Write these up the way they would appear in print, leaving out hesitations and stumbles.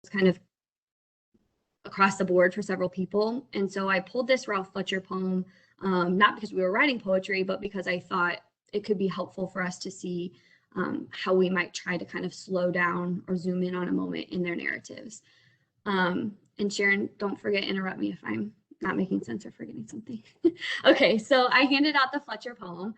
kind of across the board for several people. And so I pulled this Ralph Fletcher poem, not because we were writing poetry, but because I thought it could be helpful for us to see how we might try to kind of slow down or zoom in on a moment in their narratives. And Sharon, don't forget, interrupt me if I'm not making sense or forgetting something. Okay, so I handed out the Fletcher poem,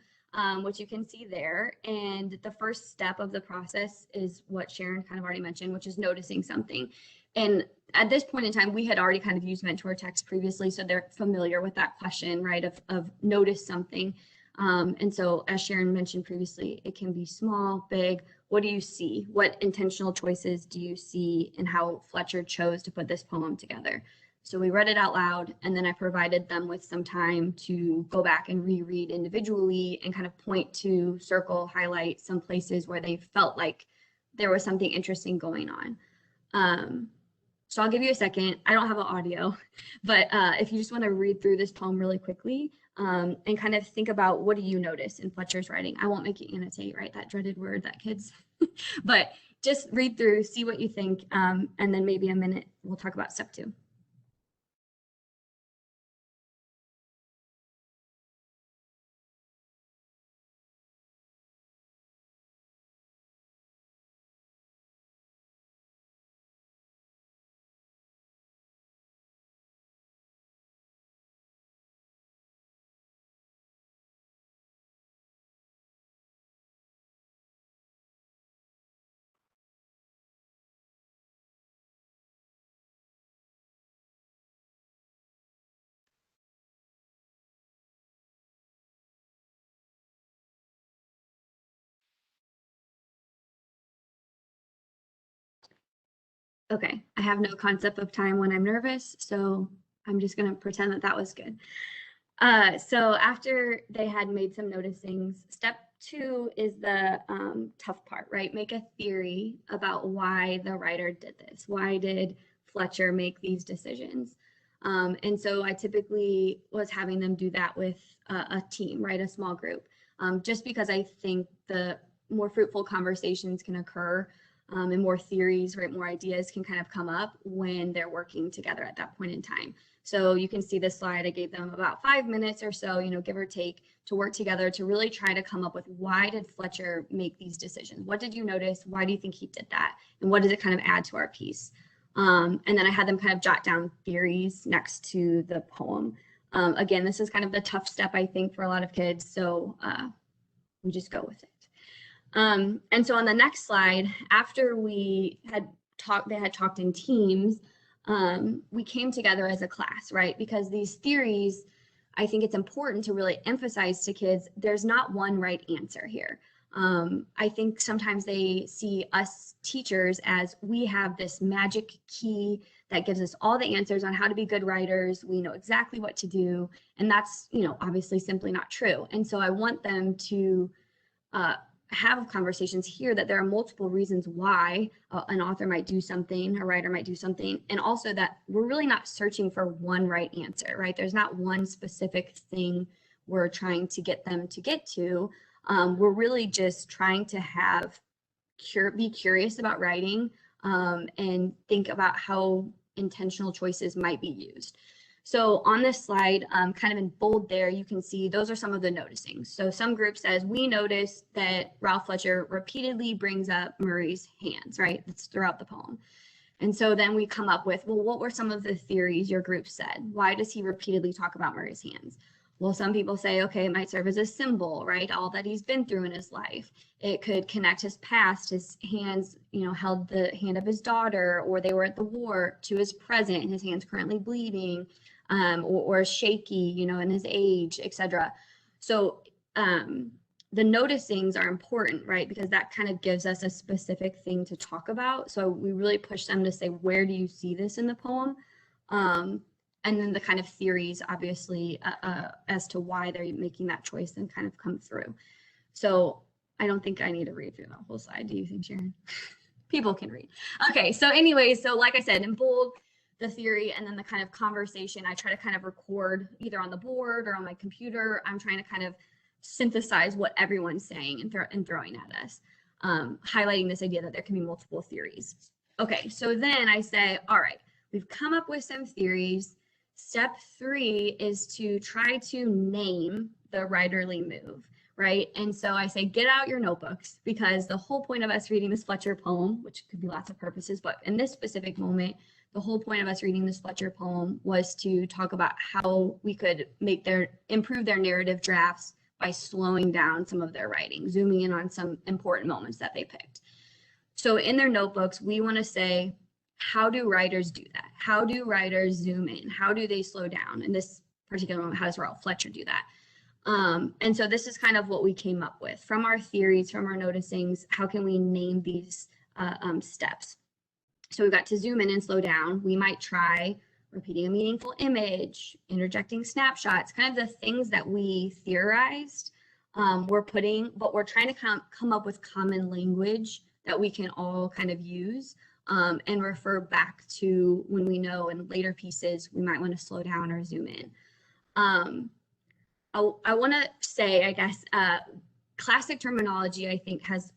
which you can see there. And the first step of the process is what Sharon kind of already mentioned, which is noticing something. And at this point in time, we had already kind of used mentor text previously, so they're familiar with that question, right, of notice something. And so as Sharon mentioned previously, it can be small, big. What do you see? What intentional choices do you see in how Fletcher chose to put this poem together? So we read it out loud, and then I provided them with some time to go back and reread individually and kind of point to, circle, highlight some places where they felt like there was something interesting going on. So I'll give you a second. I don't have an audio, but if you just want to read through this poem really quickly and kind of think about what do you notice in Fletcher's writing. I won't make you annotate, right? That dreaded word that kids, but just read through, see what you think, and then maybe a minute we'll talk about step 2. Okay, I have no concept of time when I'm nervous, so I'm just gonna pretend that that was good. So after they had made some noticings, step 2 is the tough part, right? Make a theory about why the writer did this. Why did Fletcher make these decisions? And so I typically was having them do that with a team, right? A small group, just because I think the more fruitful conversations can occur and more theories, right? More ideas can kind of come up when they're working together at that point in time. So you can see this slide, I gave them about 5 minutes or so, give or take, to work together to really try to come up with why did Fletcher make these decisions? What did you notice? Why do you think he did that? And what does it kind of add to our piece? And then I had them kind of jot down theories next to the poem. Again, this is kind of the tough step, I think, for a lot of kids. So we just go with it. And so on the next slide, after we had talked, they had talked in teams, we came together as a class, right? Because these theories, I think it's important to really emphasize to kids, there's not one right answer here. I think sometimes they see us teachers as we have this magic key that gives us all the answers on how to be good writers. We know exactly what to do. And that's, obviously simply not true. And so I want them to have conversations here that there are multiple reasons why an author might do something, a writer might do something, and also that we're really not searching for one right answer, right? There's not one specific thing we're trying to get them to get to. We're really just trying to be curious about writing and think about how intentional choices might be used. So on this slide, kind of in bold there, you can see those are some of the noticings. So some group says, we noticed that Ralph Fletcher repeatedly brings up Murray's hands, right? That's throughout the poem. And so then we come up with, well, what were some of the theories your group said? Why does he repeatedly talk about Murray's hands? Well, some people say, okay, it might serve as a symbol, right? All that he's been through in his life. It could connect his past, his hands, held the hand of his daughter, or they were at the war, to his present, his hands currently bleeding. Or shaky, in his age, etc. So the noticings are important, right? Because that kind of gives us a specific thing to talk about. So we really push them to say, where do you see this in the poem? And then the kind of theories, obviously, as to why they're making that choice and kind of come through. So I don't think I need to read through the whole slide. Do you think, Sharon? People can read. Okay, so anyways, so like I said, in bold, the theory, and then the kind of conversation I try to kind of record either on the board or on my computer. I'm trying to kind of synthesize what everyone's saying and throwing at us, highlighting this idea that there can be multiple theories. Okay, so then I say, all right, we've come up with some theories. Step 3 is to try to name the writerly move, right? And so I say, get out your notebooks, because the whole point of us reading this Fletcher poem, which could be lots of purposes, but in this specific moment, the whole point of us reading this Fletcher poem was to talk about how we could improve their narrative drafts by slowing down some of their writing, zooming in on some important moments that they picked. So in their notebooks, we want to say, how do writers do that? How do writers zoom in? How do they slow down? In this particular moment, how does Ralph Fletcher do that? And so this is kind of what we came up with from our theories, from our noticings. How can we name these steps? So we've got to zoom in and slow down. We might try repeating a meaningful image, interjecting snapshots, kind of the things that we theorized. We're trying to come up with common language that we can all kind of use and refer back to when we know in later pieces we might want to slow down or zoom in. I want to say, I guess, classic terminology, I think, has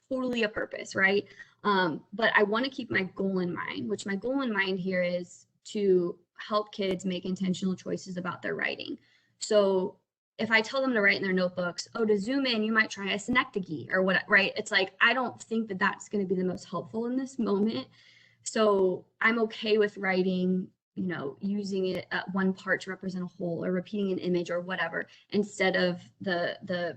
totally a purpose, right? But I want to keep my goal in mind, which my goal in mind here is to help kids make intentional choices about their writing. So if I tell them to write in their notebooks, oh, to zoom in, you might try a synecdoche or what, right? It's like, I don't think that that's going to be the most helpful in this moment. So I'm okay with writing, using it at one part to represent a whole, or repeating an image or whatever, instead of the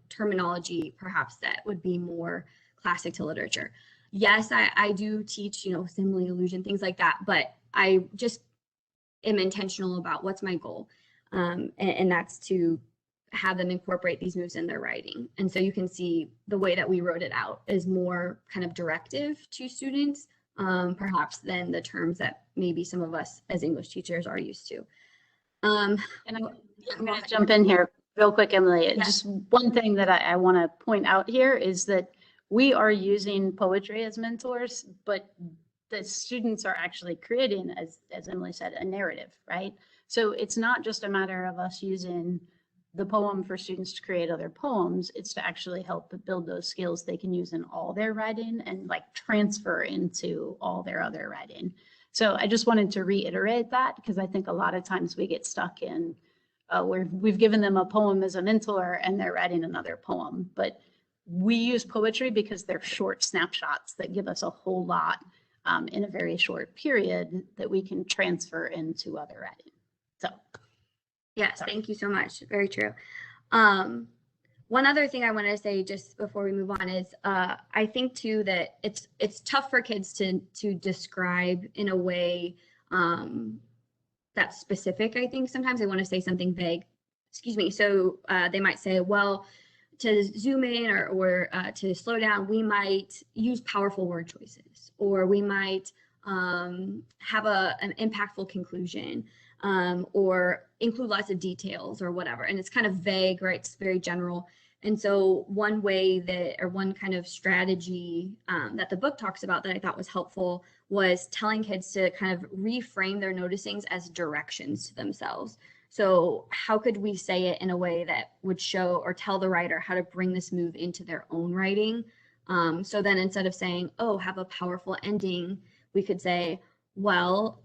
terminology perhaps that would be more classic to literature. Yes, I do teach, simile, illusion, things like that, but I just am intentional about what's my goal. And that's to have them incorporate these moves in their writing. And so you can see the way that we wrote it out is more kind of directive to students, perhaps than the terms that maybe some of us as English teachers are used to. And I'm going to jump in here real quick, Emily. Yeah. Just one thing that I want to point out here is that we are using poetry as mentors, but the students are actually creating, as Emily said, a narrative, right? So it's not just a matter of us using the poem for students to create other poems. It's to actually help build those skills they can use in all their writing and like transfer into all their other writing. So I just wanted to reiterate that, because I think a lot of times we get stuck in where we've given them a poem as a mentor and they're writing another poem. But we use poetry because they're short snapshots that give us a whole lot in a very short period that we can transfer into other writing. So, yes, thank you so much. Very true. One other thing I want to say just before we move on is I think too that it's tough for kids to describe in a way that's specific. I think sometimes they want to say something vague. Excuse me. So they might say, well, to zoom in or to slow down, we might use powerful word choices, or we might have an impactful conclusion, or include lots of details or whatever. And it's kind of vague, right? It's very general. And so one way that, or one kind of strategy that the book talks about that I thought was helpful was telling kids to kind of reframe their noticings as directions to themselves. So how could we say it in a way that would show or tell the writer how to bring this move into their own writing? So then instead of saying, oh, have a powerful ending, we could say, well,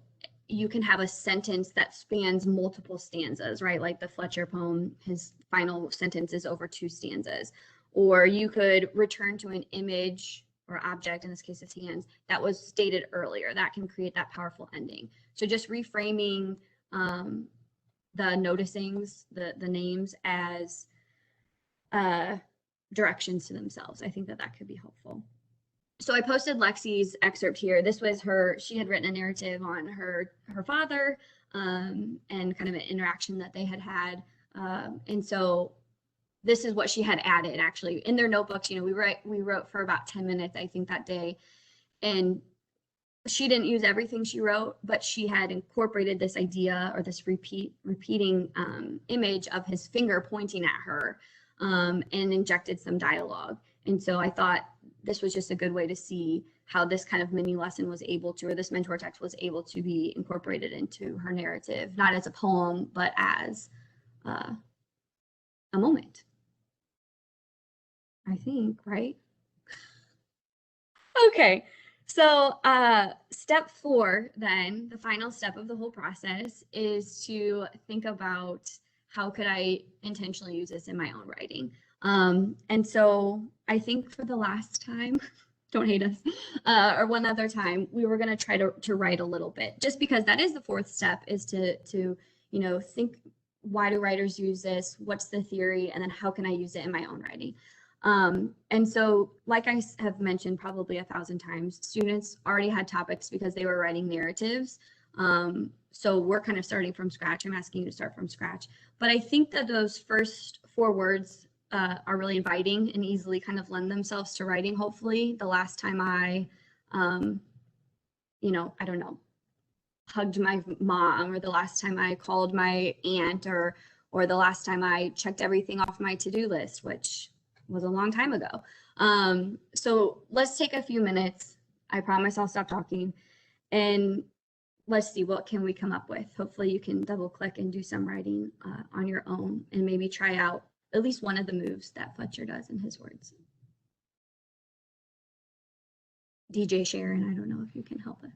you can have a sentence that spans multiple stanzas, right? Like the Fletcher poem, his final sentence is over 2 stanzas. Or you could return to an image or object, in this case his hands, that was stated earlier. That can create that powerful ending. So just reframing the noticings, the names as directions to themselves. I think that could be helpful. So I posted Lexi's excerpt here. This was she had written a narrative on her father and kind of an interaction that they had. And so this is what she had added actually in their notebooks. We wrote for about 10 minutes, I think, that day. And she didn't use everything she wrote, but she had incorporated this idea or this repeating image of his finger pointing at her and injected some dialogue. And so I thought this was just a good way to see how this kind of mini lesson was able to, or this mentor text was able to be incorporated into her narrative, not as a poem, but as a moment. I think, right? Okay. So step 4, then, the final step of the whole process is to think about how could I intentionally use this in my own writing. And so I think for the last time, don't hate us, or one other time, we were going to try to write a little bit, just because that is the 4th step, is to think, why do writers use this? What's the theory? And then how can I use it in my own writing? And so, like I have mentioned probably 1,000 times, students already had topics because they were writing narratives. So we're kind of starting from scratch. I'm asking you to start from scratch. But I think that those first 4 words are really inviting and easily kind of lend themselves to writing, hopefully. The last time I, I don't know, hugged my mom, or the last time I called my aunt, or the last time I checked everything off my to-do list, which was a long time ago. So let's take a few minutes. I promise I'll stop talking, and let's see, what can we come up with? Hopefully you can double click and do some writing on your own, and maybe try out at least one of the moves that Fletcher does in his words. DJ Sharon, I don't know if you can help us.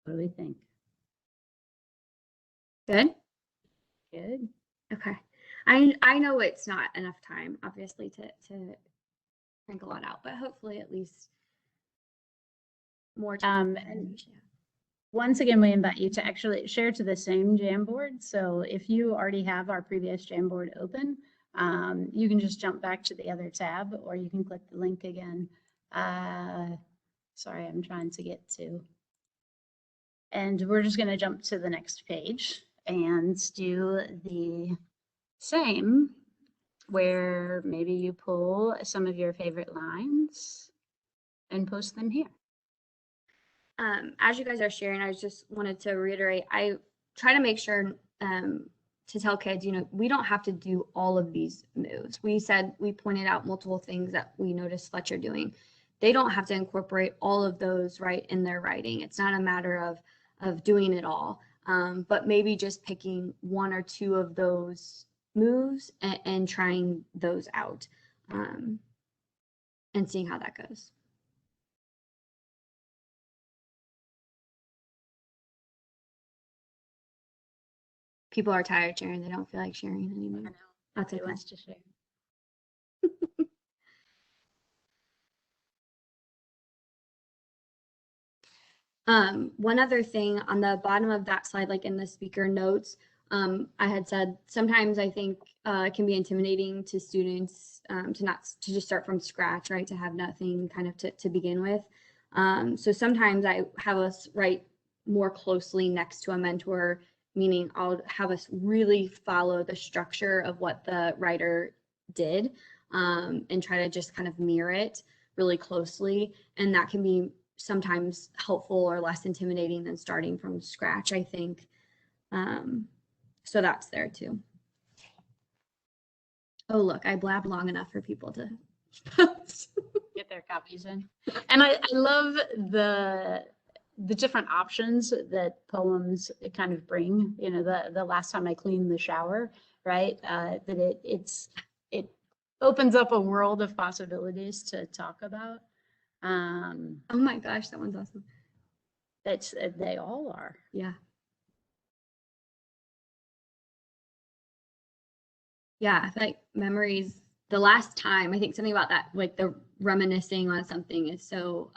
What do we think? Good? Good. Okay. I know it's not enough time, obviously, to crank a lot out, but hopefully at least more time. And once again, we invite you to actually share to the same Jamboard. So if you already have our previous Jamboard open, you can just jump back to the other tab, or you can click the link again. Sorry, I'm trying to get to. And we're just going to jump to the next page and do the same, where maybe you pull some of your favorite lines and post them here. As you guys are sharing, I just wanted to reiterate, I try to make sure to tell kids, we don't have to do all of these moves. We pointed out multiple things that we noticed Fletcher doing. They don't have to incorporate all of those right in their writing. It's not a matter of doing it all, but maybe just picking 1 or 2 of those moves and trying those out, and seeing how that goes. People are tired of sharing. They don't feel like sharing anymore. I know. That's okay. Wants to share. One other thing on the bottom of that slide, like in the speaker notes, I had said sometimes I think it can be intimidating to students to just start from scratch, right? To have nothing kind of to begin with. So sometimes I have us write more closely next to a mentor, meaning I'll have us really follow the structure of what the writer did, and try to just kind of mirror it really closely. And that can be sometimes helpful or less intimidating than starting from scratch, I think. So that's there too. Oh, look, I blabbed long enough for people to post. get their copies in. And I love the different options that poems kind of bring. You know, the last time I cleaned the shower, right? That it opens up a world of possibilities to talk about. Oh my gosh, that one's awesome. They all are. Yeah. Yeah, I feel like memories, the last time, I think something about that, like the reminiscing on something is so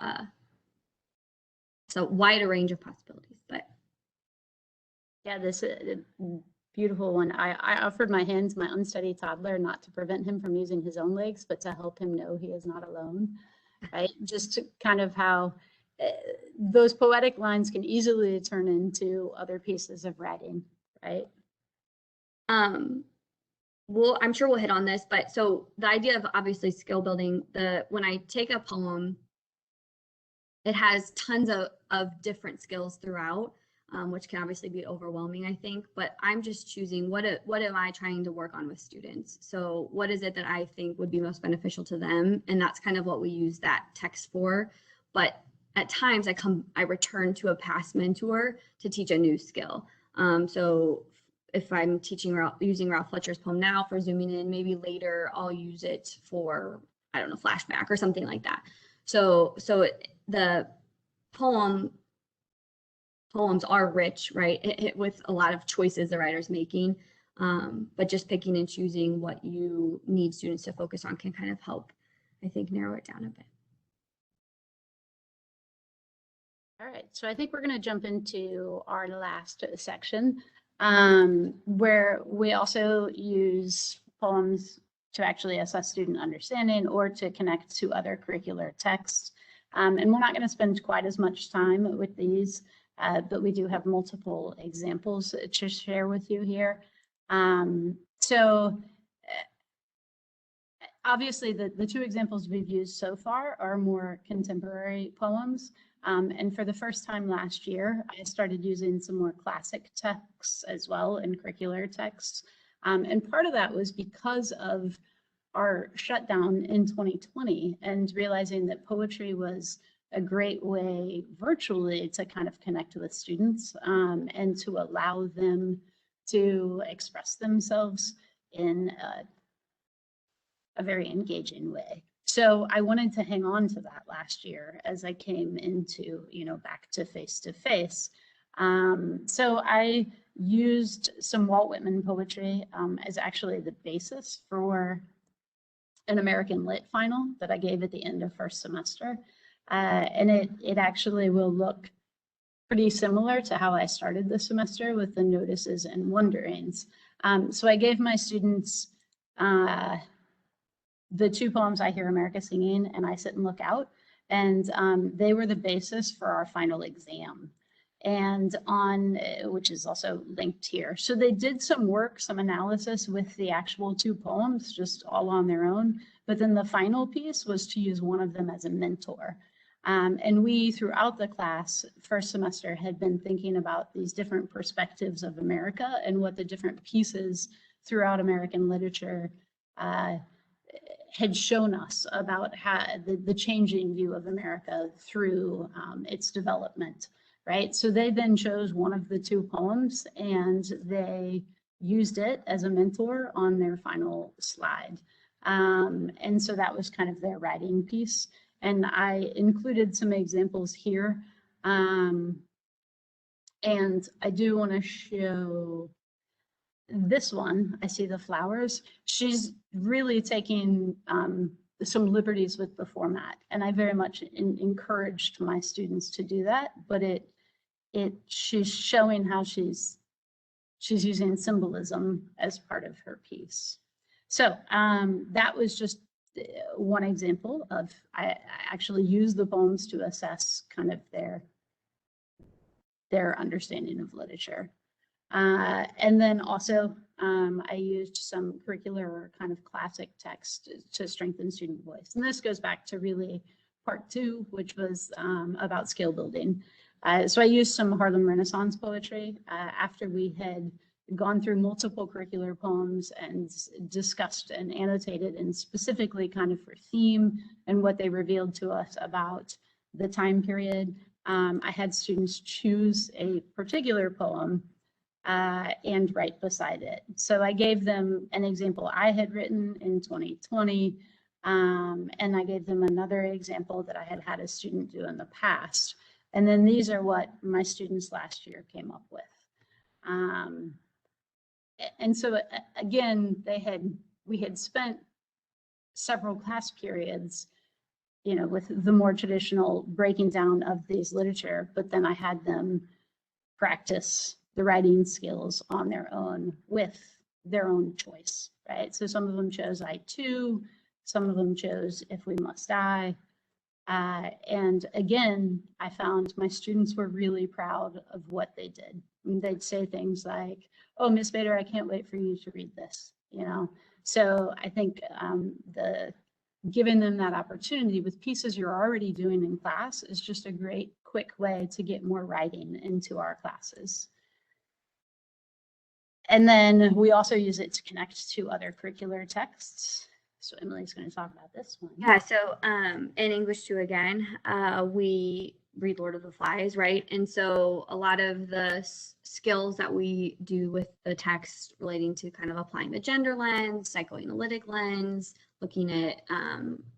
wide a range of possibilities. But yeah, this beautiful one. I offered my hand to my unsteady toddler, not to prevent him from using his own legs, but to help him know he is not alone, right? Just to kind of how those poetic lines can easily turn into other pieces of writing, right? Well, I'm sure we'll hit on this, but so the idea of obviously skill building, when I take a poem, it has tons of different skills throughout, which can obviously be overwhelming, I think, but I'm just choosing what am I trying to work on with students? So what is it that I think would be most beneficial to them? And that's kind of what we use that text for. But at times I return to a past mentor to teach a new skill. So if I'm using Ralph Fletcher's poem now for zooming in, maybe later I'll use it for, I don't know, flashback or something like that. So the poems are rich, right? With a lot of choices the writer's making, but just picking and choosing what you need students to focus on can kind of help, I think, narrow it down a bit. All right, so I think we're going to jump into our last section, where we also use poems to actually assess student understanding or to connect to other curricular texts. And we're not going to spend quite as much time with these, but we do have multiple examples to share with you here. So obviously the two examples we've used so far are more contemporary poems. And for the first time last year, I started using some more classic texts as well and curricular texts. And part of that was because of our shutdown in 2020 and realizing that poetry was a great way virtually to kind of connect with students and to allow them to express themselves in a very engaging way. So I wanted to hang on to that last year as I came into, back to face-to-face. So I used some Walt Whitman poetry as actually the basis for an American Lit final that I gave at the end of first semester. And it actually will look pretty similar to how I started the semester with the notices and wonderings. So I gave my students the two poems I Hear America Singing and I Sit and Look Out, and they were the basis for our final exam, and which is also linked here. So they did some work, some analysis with the actual two poems, just all on their own, but then the final piece was to use one of them as a mentor. And we, throughout the class, first semester, had been thinking about these different perspectives of America and what the different pieces throughout American literature had shown us about how the changing view of America through its development, right? So they then chose one of the two poems and they used it as a mentor on their final slide. And so that was kind of their writing piece. And I included some examples here. And I do want to show this one. I see the flowers. She's really taking some liberties with the format, and I very much encouraged my students to do that. But she's showing how she's using symbolism as part of her piece. So that was just one example of I actually use the poems to assess kind of their understanding of literature. And then also I used some curricular kind of classic text to strengthen student voice. And this goes back to really part 2, which was about skill building. So I used some Harlem Renaissance poetry after we had gone through multiple curricular poems and discussed and annotated, and specifically kind of for theme and what they revealed to us about the time period. I had students choose a particular poem and write beside it. So I gave them an example I had written in 2020, and I gave them another example that I had had a student do in the past. And then these are what my students last year came up with. And so again, we had spent several class periods, you know, with the more traditional breaking down of these literature, but then I had them practice the writing skills on their own with their own choice, right? So some of them chose I too, some of them chose If We Must Die. And again, I found my students were really proud of what they did. And they'd say things like, "Oh, Miss Bader, I can't wait for you to read this," you know? So I think giving them that opportunity with pieces you're already doing in class is just a great quick way to get more writing into our classes. And then we also use it to connect to other curricular texts. So Emily's going to talk about this one. Yeah, so in English 2 again, we read Lord of the Flies, right? And so a lot of the skills that we do with the text relating to kind of applying the gender lens, psychoanalytic lens, looking at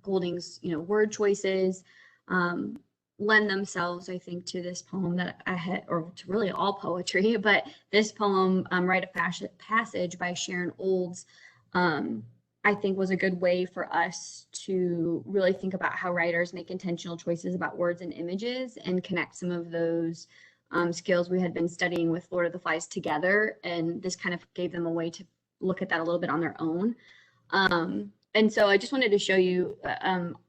Golding's, you know, word choices, lend themselves, I think, to this poem that I had, or to really all poetry, but this poem, Rite of Passage by Sharon Olds, I think was a good way for us to really think about how writers make intentional choices about words and images and connect some of those skills we had been studying with Lord of the Flies together. And this kind of gave them a way to look at that a little bit on their own. And so I just wanted to show you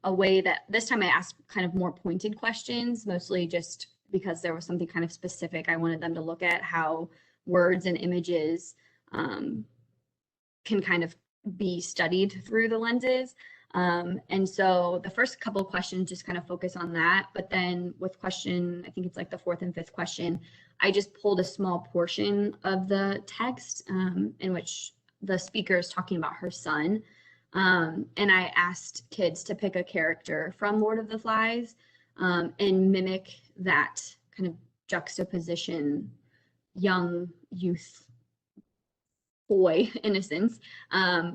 a way that this time I asked kind of more pointed questions, mostly just because there was something kind of specific I wanted them to look at, how words and images can kind of be studied through the lenses. And so the first couple of questions just kind of focus on that. But then with question, I think it's like the 4th and 5th question, I just pulled a small portion of the text in which the speaker is talking about her son. And I asked kids to pick a character from Lord of the Flies and mimic that kind of juxtaposition, young youth boy innocence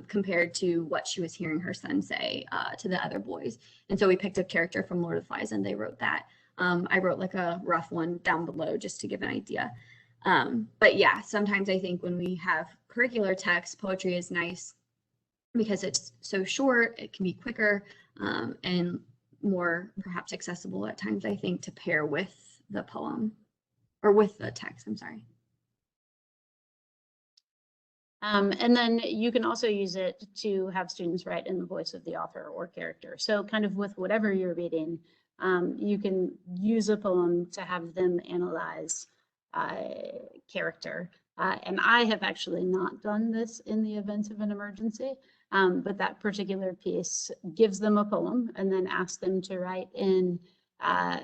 compared to what she was hearing her son say to the other boys. And so we picked a character from Lord of the Flies and they wrote that. I wrote like a rough one down below just to give an idea. But yeah, sometimes I think when we have curricular text, poetry is nice because it's so short, it can be quicker and more perhaps accessible at times, I think, to pair with the poem or with the text, I'm sorry. And then you can also use it to have students write in the voice of the author or character. So kind of with whatever you're reading, you can use a poem to have them analyze character. And I have actually not done this in the event of an emergency, but that particular piece gives them a poem and then asks them to write in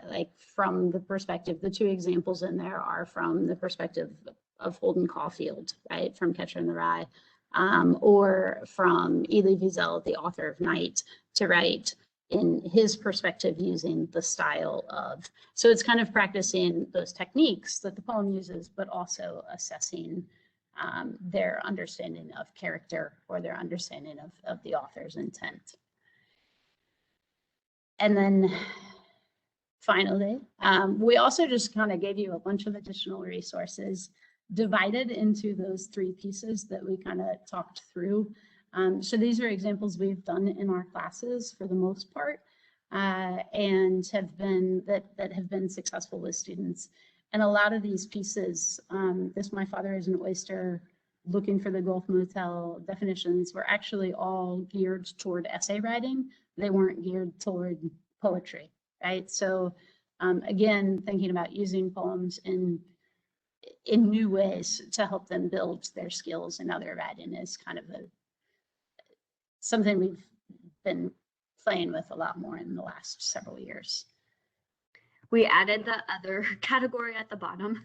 like from the perspective, the 2 examples in there are from the perspective of Holden Caulfield, right, from Catcher in the Rye, or from Elie Wiesel, the author of Night, to write in his perspective using the style of. So it's kind of practicing those techniques that the poem uses, but also assessing their understanding of character or their understanding of the author's intent. And then finally, we also just kind of gave you a bunch of additional resources divided into those 3 pieces that we kind of talked through. So these are examples we've done in our classes for the most part, and have been that have been successful with students. And a lot of these pieces, this My Father is an Oyster, Looking for the Gulf Motel definitions were actually all geared toward essay writing. They weren't geared toward poetry, right? So again, thinking about using poems in new ways to help them build their skills in other writing is kind of something we've been playing with a lot more in the last several years. We added the other category at the bottom,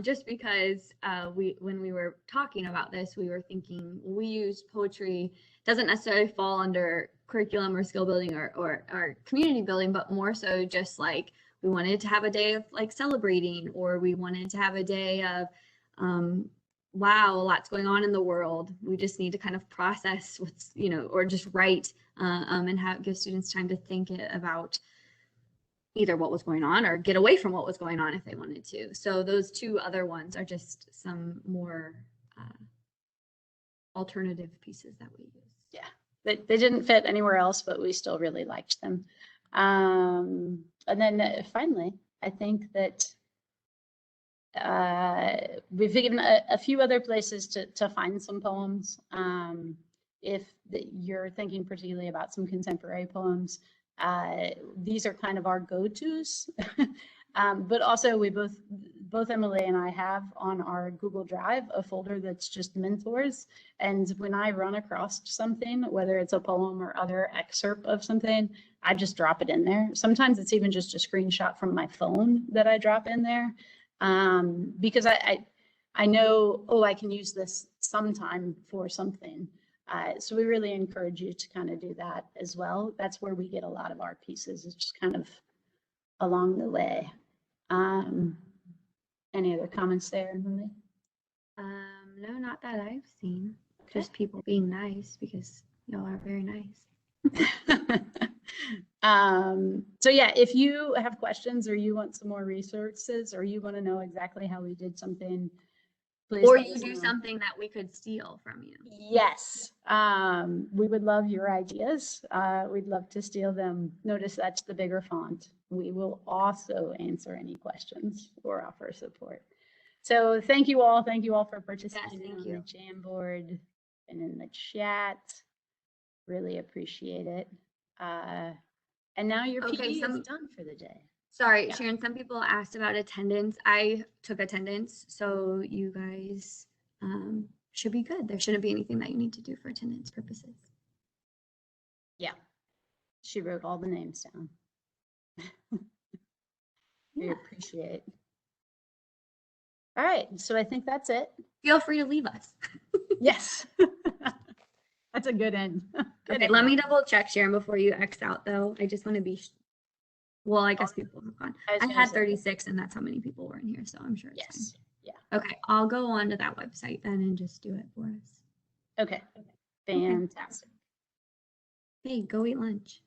just because when we were talking about this, we were thinking we use poetry, doesn't necessarily fall under curriculum or skill building or community building, but more so just like we wanted to have a day of like celebrating, or we wanted to have a day of, wow, a lot's going on in the world. We just need to kind of process what's, or just write and give students time to think about either what was going on or get away from what was going on if they wanted to. So those two other ones are just some more alternative pieces that we use. Yeah, they didn't fit anywhere else, but we still really liked them. And then finally, I think that we've given a few other places to find some poems. If you're thinking particularly about some contemporary poems, these are kind of our go-tos. But also we both Emily and I have on our Google Drive a folder that's just mentors. And when I run across something, whether it's a poem or other excerpt of something, I just drop it in there. Sometimes it's even just a screenshot from my phone that I drop in there. Because I know, oh, I can use this sometime for something. So we really encourage you to kind of do that as well. That's where we get a lot of our pieces. It's just kind of along the way. Any other comments there, Emily? No, not that I've seen. Okay. Just people being nice, because y'all are very nice. So yeah, if you have questions or you want some more resources or you want to know exactly how we did something, please. Or you do something that we could steal from you. Yes. We would love your ideas. We'd love to steal them. Notice that's the bigger font. We will also answer any questions or offer support. So thank you all. Thank you all for participating on the Jamboard and in the chat. Really appreciate it. And now your PD is done for the day. Sorry, yeah. Sharon, some people asked about attendance. I took attendance, so you guys should be good. There shouldn't be anything that you need to do for attendance purposes. Yeah, she wrote all the names down. We appreciate. All right, so I think that's it. Feel free to leave us. Yes. That's a good end. Okay, let me double check, Sharon, before you X out, though. I just want to be, well, I guess people have gone. I had 36, and that's how many people were in here, so I'm sure it's yes. Fine. Yeah. Okay, I'll go on to that website then and just do it for us. Okay, fantastic. Hey, go eat lunch.